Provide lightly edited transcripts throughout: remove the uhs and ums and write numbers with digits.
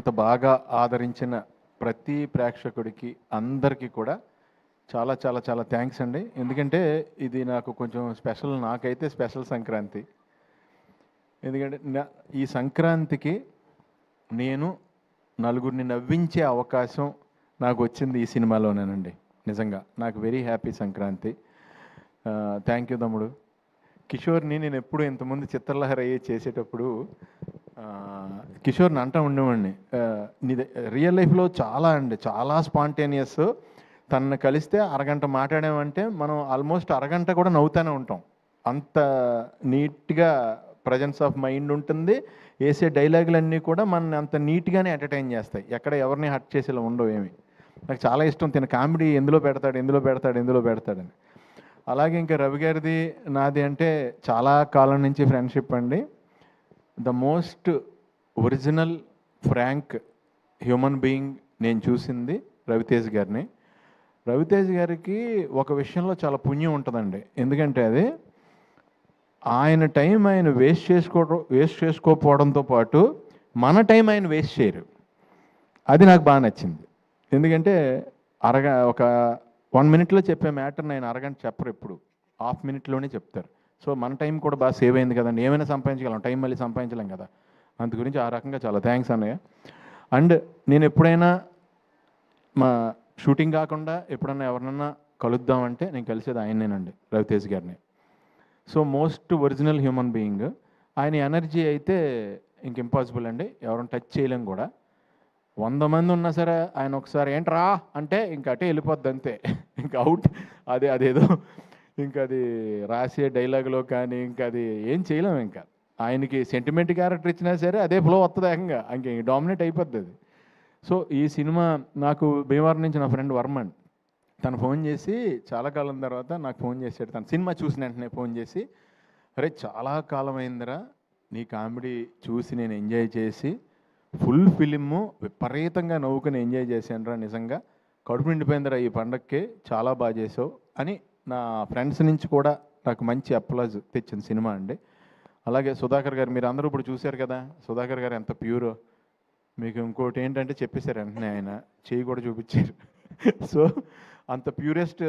ఇంత బాగా ఆదరించిన ప్రతి ప్రేక్షకుడికి అందరికీ కూడా చాలా చాలా చాలా థ్యాంక్స్ అండి. ఎందుకంటే ఇది నాకు కొంచెం స్పెషల్, నాకైతే స్పెషల్ సంక్రాంతి. ఎందుకంటే ఈ సంక్రాంతికి నేను నలుగురిని నవ్వించే అవకాశం నాకు వచ్చింది ఈ సినిమాలోనేనండి. నిజంగా నాకు very happy Sankranti. Thank you తమ్ముడు. కిషోర్ని నేను ఎప్పుడు ఇంతకుముందు చిత్రలహరి అయ్యే చేసేటప్పుడు కిషోర్ని అంటూ ఉండేవాడిని, నీది రియల్ లైఫ్లో చాలా స్పాంటేనియస్. తనను కలిస్తే అరగంట మాట్లాడామంటే మనం ఆల్మోస్ట్ అరగంట కూడా నవ్వుతూనే ఉంటాం. అంత నీట్గా ప్రజెన్స్ ఆఫ్ మైండ్ ఉంటుంది. వేసే డైలాగులన్నీ కూడా మన అంత నీట్గానే ఎంటర్టైన్ చేస్తాయి. ఎక్కడ ఎవరిని హర్ట్ చేసేలా ఉండవు ఏమి. నాకు చాలా ఇష్టం తిన కామెడీ ఎందులో పెడతాడని. అలాగే ఇంకా రవి గారిది నాది అంటే చాలా కాలం నుంచి ఫ్రెండ్షిప్ అండి. The most original frank human being నేను చూసింది రవితేజ్ గారిని. రవితేజ్ గారికి ఒక విషయంలో చాలా పుణ్యం ఉంటుందండి. ఎందుకంటే అది ఆయన టైం ఆయన వేస్ట్ చేసుకోకపోవడంతో పాటు మన టైం ఆయన వేస్ట్ చేయరు. అది నాకు బాగా నచ్చింది. ఎందుకంటే ఒక 1 minute చెప్పే మ్యాటర్ని ఆయన అరగంట చెప్పరు, ఎప్పుడు ½ minute చెప్తారు. సో మన టైం కూడా బాగా సేవ్ అయింది కదండి. ఏమైనా సంపాదించగలం, టైం మళ్ళీ సంపాదించలేం కదా. అందు గురించి ఆ రకంగా చాలా థ్యాంక్స్ అన్నయ్య. అండ్ నేను ఎప్పుడైనా మా షూటింగ్ కాకుండా ఎప్పుడన్నా ఎవరినన్నా కలుద్దామంటే నేను కలిసేది ఆయనేనండి, రవితేజ్ గారిని. So most original human being. ఆయన ఎనర్జీ అయితే ఇంక ఇంపాసిబుల్ అండి, ఎవరైనా టచ్ చేయలేం కూడా. 100 మంది ఉన్నా సరే ఆయన ఒకసారి ఏంట్రా అంటే ఇంకా అటే వెళ్ళిపోద్ది అంతే, ఇంకా అవుట్. అదేదో ఇంకా అది రాసే డైలాగులో కానీ ఇంకా అది ఏం చేయలేము. ఇంకా ఆయనకి సెంటిమెంట్ క్యారెక్టర్ ఇచ్చినా సరే అదే ఫ్లో వస్తుంది, ఏకంగా ఇంక డామినేట్ అయిపోద్ది అది. సో ఈ సినిమా నాకు భీమవరం నుంచి నా ఫ్రెండ్ వర్మన్ తను ఫోన్ చేసి చాలా కాలం తర్వాత నాకు ఫోన్ చేశాడు. తను సినిమా చూసిన వెంటనే ఫోన్ చేసి, అరే చాలా కాలం అయిందిరా నీ కామెడీ చూసి నేను ఎంజాయ్ చేసి ఫుల్ ఫిలిము విపరీతంగా నవ్వుకుని ఎంజాయ్ చేశానురా, నిజంగా కడుపు నిండిపోయిందిరా ఈ పండక్కి, చాలా బాగా చేసావు అని నా ఫ్రెండ్స్ నుంచి కూడా నాకు మంచి అప్లాజ్ తెచ్చిన సినిమా అండి. అలాగే సుధాకర్ గారు, మీరు అందరూ ఇప్పుడు చూశారు కదా సుధాకర్ గారు ఎంత ప్యూరో. మీకు ఇంకోటి ఏంటంటే చెప్పేశారు వెంటనే, ఆయన చేయి కూడా చూపించారు. సో అంత ప్యూరెస్ట్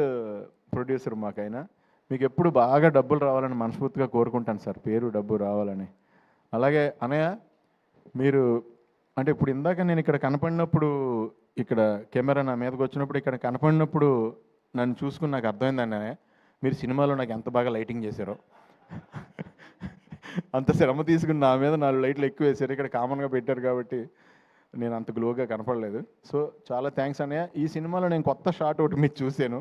ప్రొడ్యూసర్ మాకు ఆయన. మీకు ఎప్పుడు బాగా డబ్బులు రావాలని మనస్ఫూర్తిగా కోరుకుంటాను సార్, పేరు డబ్బు రావాలని. అలాగే అనయ్య, మీరు అంటే ఇప్పుడు ఇందాక నేను ఇక్కడ కనపడినప్పుడు, ఇక్కడ కెమెరా నా మీదకి వచ్చినప్పుడు ఇక్కడ కనపడినప్పుడు నన్ను చూసుకుని నాకు అర్థమైందండి అన్నయ్య, మీరు సినిమాలో నాకు ఎంత బాగా లైటింగ్ చేశారో. అంత శ్రమ తీసుకుని నా మీద 4 లైట్లు ఎక్కువ వేశారు. ఇక్కడ కామన్గా పెట్టారు కాబట్టి నేను అంత గ్లోగా కనపడలేదు. సో చాలా థ్యాంక్స్ అన్నయ్య. ఈ సినిమాలో నేను కొత్త షాట్ ఒకటి మీరు చూశాను.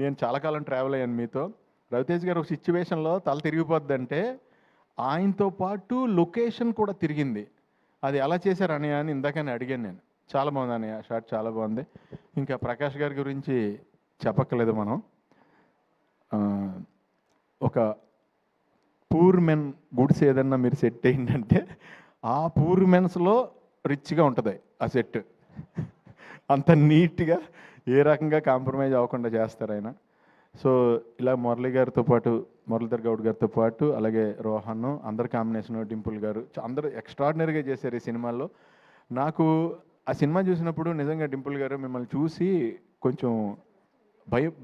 నేను చాలా కాలం ట్రావెల్ అయ్యాను మీతో. రవితేజ్ గారు ఒక సిచ్యువేషన్లో తల తిరిగిపోద్దంటే ఆయనతో పాటు లొకేషన్ కూడా తిరిగింది. అది ఎలా చేశారు అన్నయ్య అని ఇందాకనే అడిగాను నేను. చాలా బాగుంది అన్నయ్య, షాట్ చాలా బాగుంది. ఇంకా ప్రకాష్ గారి గురించి చెప్పక్కర్లేదు మనం. ఒక పూర్ మెన్ గుడ్స్ ఏదన్నా మీరు సెట్ అయిందంటే ఆ పూర్ మెన్స్లో రిచ్గా ఉంటుంది ఆ సెట్. అంత నీట్గా ఏ రకంగా కాంప్రమైజ్ అవ్వకుండా చేస్తారు ఆయన. సో ఇలా మురళీధర్ గౌడ్ గారితో పాటు అలాగే రోహన్, అందరి కాంబినేషన్, డింపుల్ గారు అందరూ ఎక్స్ట్రాడినరీగా చేశారు ఈ సినిమాలో. నాకు ఆ సినిమా చూసినప్పుడు నిజంగా డింపుల్ గారు మిమ్మల్ని చూసి కొంచెం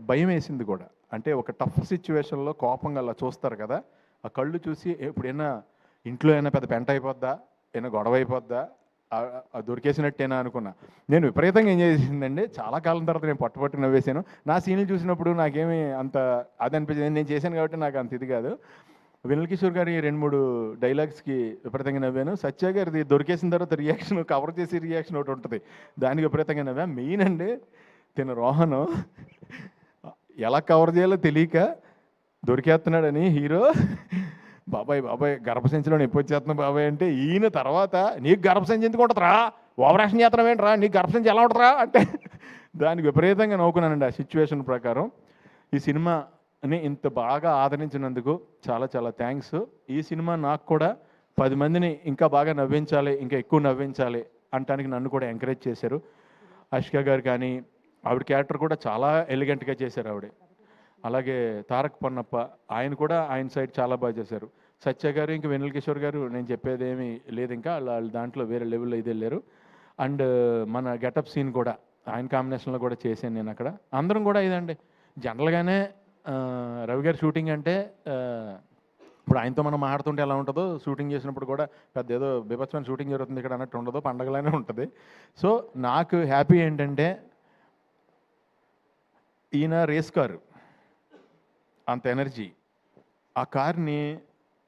భయం వేసింది కూడా. అంటే ఒక టఫ్ సిచ్యువేషన్లో కోపంగా అలా చూస్తారు కదా, ఆ కళ్ళు చూసి ఎప్పుడైనా ఇంట్లో అయినా పెద్ద పెంట అయిపోద్దా, ఏమైనా గొడవ అయిపోద్దా, దొరికేసినట్టేనా అనుకున్నా. నేను విపరీతంగా ఎంజాయ్ చేసిందండి. చాలా కాలం తర్వాత నేను పట్టుపట్టు నవ్వేశాను. నా సీన్లు చూసినప్పుడు నాకేమీ అంత అది అనిపించింది, నేను చేశాను కాబట్టి నాకు అంత ఇది కాదు. వెన్నెల కిషోర్ గారి 2-3 డైలాగ్స్కి విపరీతంగా నవ్వాను. సత్య గారిది దొరికేసిన తర్వాత రియాక్షన్, కవర్ చేసి రియాక్షన్ ఒకటి ఉంటుంది, దానికి విపరీతంగా నవ్వా. మెయిన్ అండి తిన రోహన్ ఎలా కవర్ చేయాలో తెలియక దొరికేస్తున్నాడని హీరో, బాబాయ్ గర్భసంచిలో ఎప్పుడు వచ్చేస్తున్నావు బాబాయ్ అంటే, ఈయన తర్వాత నీకు గర్భసంచి ఎందుకు ఉంటుందిరా, ఓవరాక్షన్ చేస్తున్నావు ఏంట్రా, నీకు గర్భసంచి ఎలా ఉంటుందిరా అంటే దానికి విపరీతంగా నవ్వుకున్నానండి ఆ సిచ్యువేషన్ ప్రకారం. ఈ సినిమాని ఇంత బాగా ఆదరించినందుకు చాలా చాలా థ్యాంక్స్. ఈ సినిమా నాకు కూడా 10 మందిని ఇంకా బాగా నవ్వించాలి, ఇంకా ఎక్కువ నవ్వించాలి అంటానికి నన్ను కూడా ఎంకరేజ్ చేశారు. అష్క గారు కానీ, ఆవిడ క్యారెక్టర్ కూడా చాలా ఎలిగెంట్గా చేశారు ఆవిడ. అలాగే తారక్ పన్నప్ప, ఆయన కూడా ఆయన సైడ్ చాలా బాగా చేశారు. సత్య గారు ఇంకా వెన్నెల కిషోర్ గారు నేను చెప్పేది ఏమీ లేదు, ఇంకా వాళ్ళు దాంట్లో వేరే లెవెల్లో ఇది వెళ్ళారు. అండ్ మన గెటప్ సీన్ కూడా ఆయన కాంబినేషన్లో కూడా చేశాను నేను అక్కడ. అందరం కూడా ఇదండి జనరల్గానే రవి గారి షూటింగ్ అంటే ఇప్పుడు ఆయనతో మనం మాట్లాడుతుంటే ఎలా ఉంటుందో షూటింగ్ చేసినప్పుడు కూడా పెద్ద ఏదో బీభత్సమైన షూటింగ్ జరుగుతుంది ఇక్కడ అన్నట్టు ఉండదు, పండగలానే ఉంటుంది. సో నాకు హ్యాపీ ఏంటంటే ఈయన రేస్ కారు అంత ఎనర్జీ, ఆ కార్ని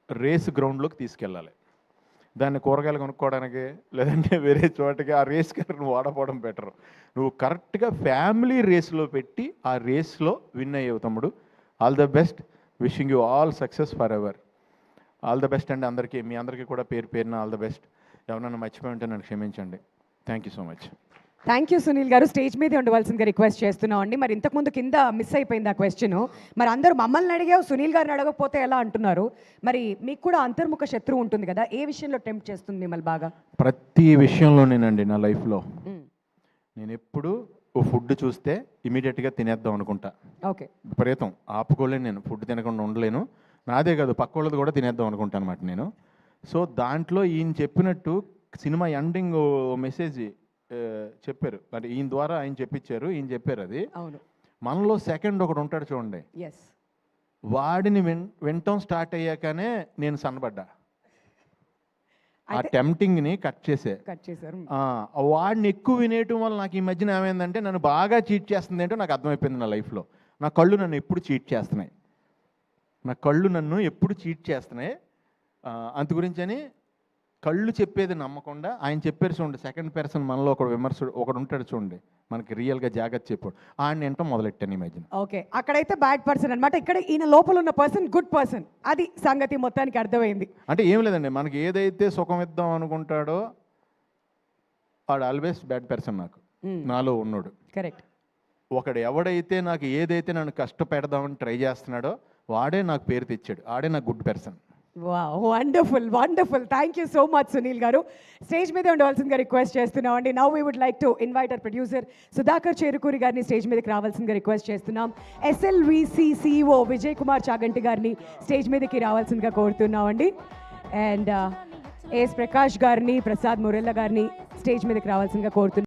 రేస్ గ్రౌండ్లోకి తీసుకెళ్ళాలి. దాన్ని కూరగాయలు కొనుక్కోవడానికి లేదంటే వేరే చోటకి ఆ రేస్ కార్ని వాడపోవడం బెటర్. నువ్వు కరెక్ట్గా ఫ్యామిలీ రేస్లో పెట్టి ఆ రేస్లో విన్ అయ్యావు తమ్ముడు. All the best, wishing you all success for ever. All the best అండి అందరికీ, మీ అందరికీ కూడా పేరు పేరున ఆల్ ద బెస్ట్. ఎవరన్నా మర్చిపోయి ఉంటే నన్ను క్షమించండి. Thank you so much. Thank you Sunil గారు. స్టేజ్ మీదే ఉండవలసిందిగా రిక్వెస్ట్ చేస్తున్నాం అండి. మరి ఇంతకుముందు కింద మిస్ అయిపోయింది ఆ క్వశ్చన్. మరి అందరూ మమ్మల్ని అడిగావు, సునీల్ గారిని అడగకపోతే ఎలా అంటున్నారు. మరి మీకు కూడా అంతర్ముఖ శత్రువు ఉంటుంది కదా, ఏ విషయంలో టెంప్ట్ చేస్తుంది మిమ్మల్ని బాగా? ప్రతి విషయంలోనేనండి నా లైఫ్లో. నేను ఎప్పుడు ఓ ఫుడ్ చూస్తే ఇమీడియట్గా తినేద్దాం అనుకుంటా. ఓకే. విపరీతం ఆపుకోలేను నేను, ఫుడ్ తినకుండా ఉండలేను. నాదే కాదు పక్క వాళ్ళది కూడా తినేద్దాం అనుకుంటాను అనమాట నేను. సో దాంట్లో ఈయన చెప్పినట్టు సినిమా ఎండింగ్ మెసేజ్ చెప్పారు, అంటే ఈయన ద్వారా ఆయన చెప్పించారు, ఈయన చెప్పారు అది. అవును. మనలో సెకండ్ ఒకడు ఉంటాడు చూడండి, వాడిని వినటం స్టార్ట్ అయ్యాకనే నేను సన్నబడ్డా. ఆ టెంప్టింగ్ని కట్ చేశారు. వాడిని ఎక్కువ వినేయటం వల్ల నాకు ఈ మధ్యన ఏమైందంటే నన్ను బాగా చీట్ చేస్తుంది ఏంటో నాకు అర్థమైపోయింది నా లైఫ్లో. నా కళ్ళు నన్ను ఎప్పుడు చీట్ చేస్తున్నాయి, అంత గురించని కళ్ళు చెప్పేది నమ్మకుండా ఆయన చెప్పారు చూడండి, సెకండ్ పర్సన్ మనలో ఒకడు ఉంటాడు చూడండి, మనకి రియల్గా జాగ్రత్త చెప్పాడు, ఆయన ఏంటో మొదలెట్టాను ఈ మధ్యన. ఓకే, అక్కడైతే బ్యాడ్ పర్సన్ అనమాట, ఇక్కడ ఈయన లోపల ఉన్న పర్సన్ గుడ్ పర్సన్. అది సంగతి మొత్తానికి అర్థమైంది. అంటే ఏం లేదండి, మనకి ఏదైతే సుఖం ఇద్దాం అనుకుంటాడో వాడు ఆల్వేస్ బ్యాడ్ పర్సన్ నాకు, నాలో ఉన్నాడు. కరెక్ట్. ఒకడు ఎవడైతే నాకు ఏదైతే నన్ను కష్టపెడదామని ట్రై చేస్తున్నాడో వాడే నాకు పేరు తెచ్చాడు, ఆడే నాకు good person. Wonderful wonderful. Thank you so much Sunil గారు. స్టేజ్ మీద ఉండవలసిందిగా రిక్వెస్ట్ చేస్తున్నాం అండి. Now we would like to invite our producer Sudhakar Cherukuri గారిని స్టేజ్ మీదకి రావాల్సిందిగా రిక్వెస్ట్ చేస్తున్నాం. SLVC CEO విజయ్ కుమార్ చాగంటి గారిని స్టేజ్ మీదకి రావాల్సిందిగా కోరుతున్నాం అండి. అండ్ AS ప్రకాష్ గారిని, ప్రసాద్ మురెల్ల గారిని స్టేజ్ మీదకి రావాల్సిందిగా కోరుతున్నాం.